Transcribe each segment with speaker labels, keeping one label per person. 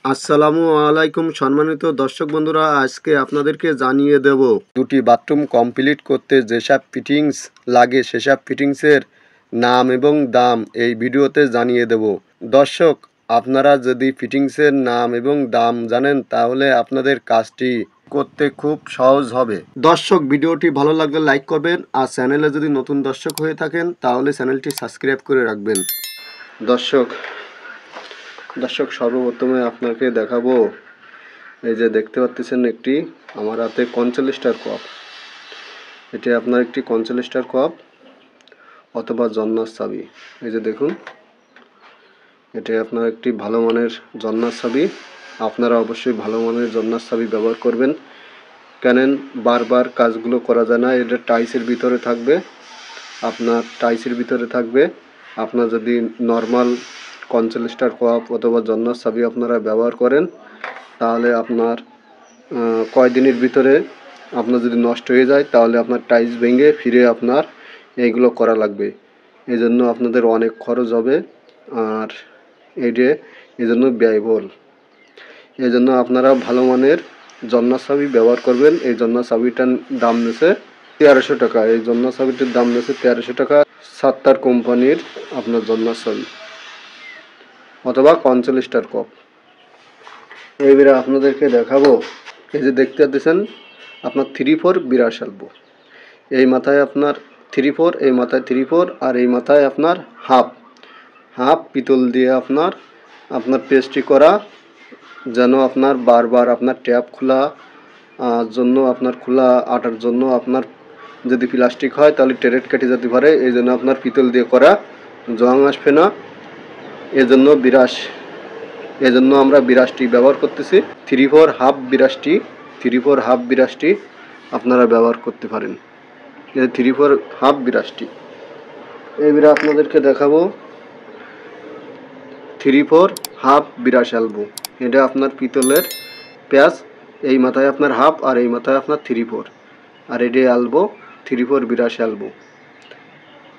Speaker 1: আসসালামু আলাইকুম সম্মানিত দর্শক বন্ধুরা, আজকে আপনাদেরকে জানিয়ে দেব দুটি বাথরুম কমপ্লিট করতে যেসব ফিটিংস লাগে সেসব ফিটিংসের নাম এবং দাম এই ভিডিওতে জানিয়ে দেব। দর্শক, আপনারা যদি ফিটিংসের নাম এবং দাম জানেন তাহলে আপনাদের কাজটি করতে খুব সহজ হবে। দর্শক, ভিডিওটি ভালো লাগলে লাইক করবেন, আর চ্যানেলে যদি নতুন দর্শক হয়ে থাকেন তাহলে চ্যানেলটি সাবস্ক্রাইব করে রাখবেন। দর্শক সর্বপ্রথমে আপনাকে দেখাবো, এই যে দেখতে পাচ্ছেন একটি আমার হাতে কনসেলেস্টার কাপ। এটি আপনার একটি কনসেলেস্টার কাপ অথবা জন্নার চাবি। এই যে দেখুন, এটি আপনার একটি ভালো মানের জন্নার চাবি। আপনারা অবশ্যই ভালো মানের জন্নার চাবি ব্যবহার করবেন, কেন বারবার কাজগুলো করা যায় না। এটা টাইসের ভিতরে থাকবে, আপনার যদি নর্মাল কনসেলেস্টার কাপ অথবা জন্নার চাবি আপনারা ব্যবহার করেন তাহলে আপনার কয়দিনের ভিতরে আপনার যদি নষ্ট হয়ে যায় তাহলে আপনার টাইলস ভেঙে ফিরে আপনার এইগুলো করা লাগবে। এই জন্য আপনাদের অনেক খরচ হবে, আর এই জন্য ব্যয়বহুল। এই জন্য আপনারা ভালো মানের জন্নার চাবি ব্যবহার করবেন। এই জন্নার চাবিটার দাম নিয়েছে 1300 টাকা। এই জন্নার চাবিটির দাম নিয়েছে 1300 টাকা। সাত্তার কোম্পানির আপনার জন্নার চাবি অথবা কনসেলেস্টার কাপ। এইবারে আপনাদেরকে দেখাবো, এই যে দেখতে পাচ্ছেন আপনার 3/4 বিরাশ এলবো। এই মাথায় আপনার 3/4, এই মাথায় 3/4, আর এই মাথায় আপনার হাফ পিতল দিয়ে আপনার পেস্ট্রি করা, যেন আপনার বারবার আপনার ট্যাপ খোলা জন্য আপনার খোলা আটার জন্য আপনার যদি প্লাস্টিক হয় তাহলে টেরেট কেটে যেতে পারে। এই জন্য আপনার পিতল দিয়ে করা, জং আসবে না। এজন্য আমরা বিরাশটি ব্যবহার করতেছি। 3/4 হাফ বিরাশটি আপনারা ব্যবহার করতে পারেন। 3/4 হাফ বিরাশটি। এইবারে আপনাদেরকে দেখাবো 3/4 হাফ বিরাশ এলবো। এটা আপনার পিতলের প্যাঁচ। এই মাথায় আপনার হাফ আর এই মাথায় আপনার 3/4, আর এটি এলবো 3/4 বিরাশ এলবো।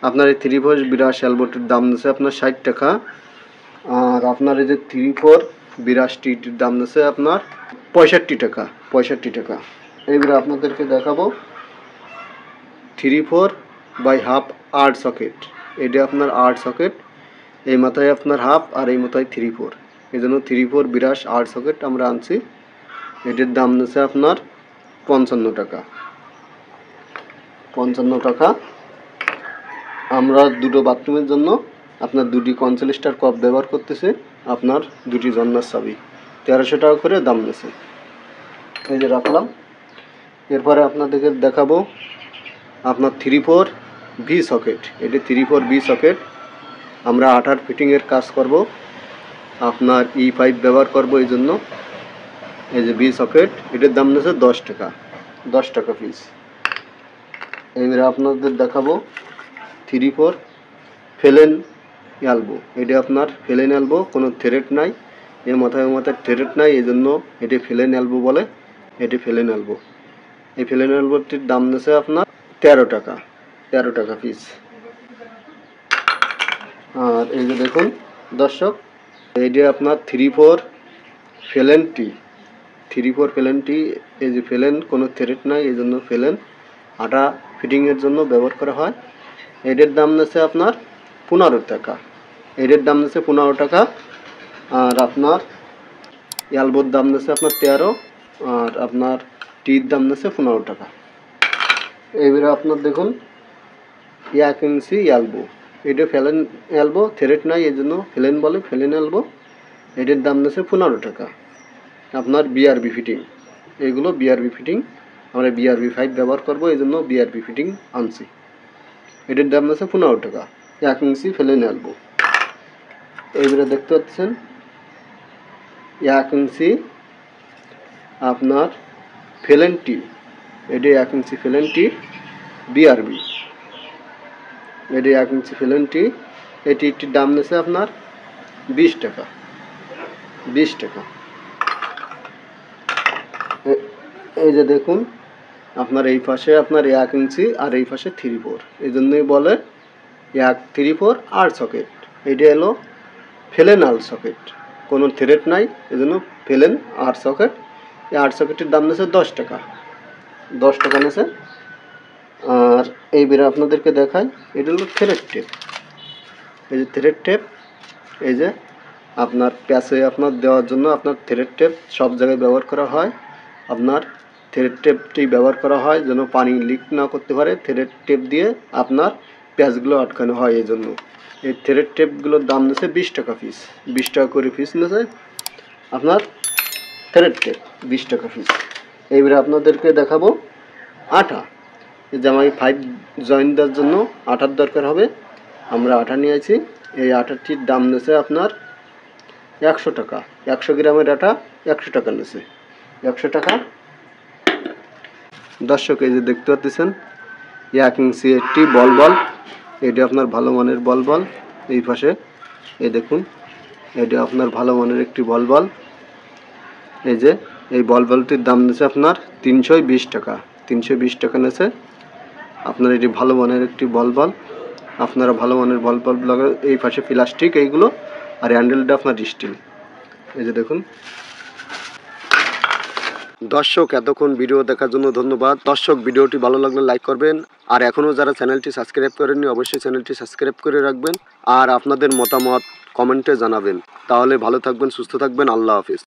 Speaker 1: আপনার এই 3/4 বিরাশ এলবোটির দাম নিচ্ছে আপনার 60 টাকা। আর আপনার এই যে 3/4 বিরাশটির দাম নিচ্ছে আপনার 65 টাকা। এইবারে আপনাদেরকে দেখাবো 3/4 বাই হাফ আর্ট সকেট। এটা আপনার আর্ট সকেট, এই মাথায় আপনার হাফ আর এই মাথায় 3/4। এই জন্য 3/4 বিরাশ আর্ট সকেট আমরা আনছি। এটির দাম নিচ্ছে আপনার 55 টাকা। আমরা দুটো বাথরুমের জন্য আপনার দুটি কনসেলেস্টার কাপ ব্যবহার করতেছে, আপনার দুটি জন্নার চাবি 1300 টাকা করে দাম নিয়েছে। এই যে রাখলাম। এরপরে আপনাদেরকে দেখাবো আপনার 3/4 ভি সকেট। এটি 3/4 ভি সকেট। আমরা 8 ফিটিংয়ের কাজ করব, আপনার E5 ব্যবহার করব। এই জন্য এই যে ভি সকেট, এটির দাম নিয়েছে 10 টাকা পিস। এইবারে আপনাদের দেখাবো 3/4 ফেলেন এলবো। এটি আপনার ফেলেন এলবো, কোনো থ্রেড নাই, এর মাথায় থ্রেড নাই, এই জন্য এটি ফেলেন এলবো বলে। এটি ফেলেন এলবো। এই ফেলেন এলবোটির দাম নিয়েছে আপনার 13 টাকা পিস। আর এই যে দেখুন দর্শক, এইটি আপনার 3/4 ফেলেন টি। এই যে ফেলেন, কোনো থ্রেড নাই, এই জন্য ফেলেন আটা ফিটিংয়ের জন্য ব্যবহার করা হয়। এটির দাম নিয়েছে আপনার 15 টাকা। আর আপনার এলবোর দাম নিয়েছে আপনার 13, আর আপনার টির দাম নিয়েছে 15 টাকা। এইবারে আপনার দেখুন 1 ইঞ্চি এলবো। এটা ফেলেন এলবো, থ্রেড নাই, এই জন্য ফেলেন বলে, ফেলেন এলবো। এটির দাম নিয়েছে 15 টাকা। আপনার BRB ফিটিং, এইগুলো BRB ফিটিং। আমরা BRB 5 ব্যবহার করব, এই জন্য BRB ফিটিং আনছি। এটির দাম নিয়েছে 15 টাকা, 1 ইঞ্চি ফেলেন এলবো। এইবারে দেখতে পাচ্ছেন 1 ইঞ্চি আপনার ফেলেন টি। এটি 1 ইঞ্চি ফেলেন টি BRB। এটি 1 ইঞ্চি ফেলেন টি। এটির দাম নিয়েছে আপনার 20 টাকা। এই যে দেখুন, আপনার এই পাশে আপনার 1 ইঞ্চি আর এই পাশে 3/4, এই জন্যই বলে 3/4 আর সকেট। এটা হলো ফেলেনাল সকেট। কোনো থ্রেড নাই, এই জন্য ফেলেন 8 সকেট। এই 8 সকেটের দাম নিয়েছে 10 টাকা, 10 টাকা নিয়েছে। আর এইবারে আপনাদেরকে দেখাই, এটা হলো থ্রেড টেপ। এই যে থ্রেড টেপ, এই যে আপনার প্যাচে আপনার দেওয়ার জন্য আপনার থ্রেড টেপ সব জায়গায় ব্যবহার করা হয়। আপনার থ্রেড টেপটি ব্যবহার করা হয় যেন পানি লিক না করতে পারে, থ্রেড টেপ দিয়ে আপনার প্যাচগুলো আটকানো হয়। এই জন্য এই থ্রেড টেপগুলোর দাম নিয়েছে 20 টাকা পিস, 20 টাকা করে পিস নিয়েছে আপনার থ্রেড টেপ, 20 টাকা পিস। এইবারে আপনাদেরকে দেখাবো আটা। এই জামাই 5 জয়েন্ট দেওয়ার জন্য আটার দরকার হবে। আমরা আটা নিয়েছি, এই আটাটির দাম নিয়েছে আপনার 100 টাকা। 100 গ্রামের আটা 100 টাকা নিয়েছে, 100 টাকা। দর্শক এই যে দেখতে পাচ্ছেন 1 ইঞ্চি একটি বল, এটি আপনার ভালো মানের বল। এই পাশে এই দেখুন, এটি আপনার ভালো মানের একটি বল। এই যে এই বলটির দাম নিয়েছে আপনার 320 টাকা, 320 টাকা নিয়েছে। আপনার এটি ভালো মানের একটি বল। আপনারা ভালো মানের বল লাগান। এই পাশে প্লাস্টিক এইগুলো, আর হ্যান্ডেলটা আপনার স্টিল। এই যে দেখুন। দর্শক এতক্ষণ ভিডিও দেখার জন্য ধন্যবাদ। দর্শক ভিডিওটি ভালো লাগলে লাইক করবেন, আর এখনও যারা চ্যানেলটি সাবস্ক্রাইব করেননি অবশ্যই চ্যানেলটি সাবস্ক্রাইব করে রাখবেন, আর আপনাদের মতামত কমেন্টে জানাবেন। তাহলে ভালো থাকবেন, সুস্থ থাকবেন। আল্লাহ হাফিজ।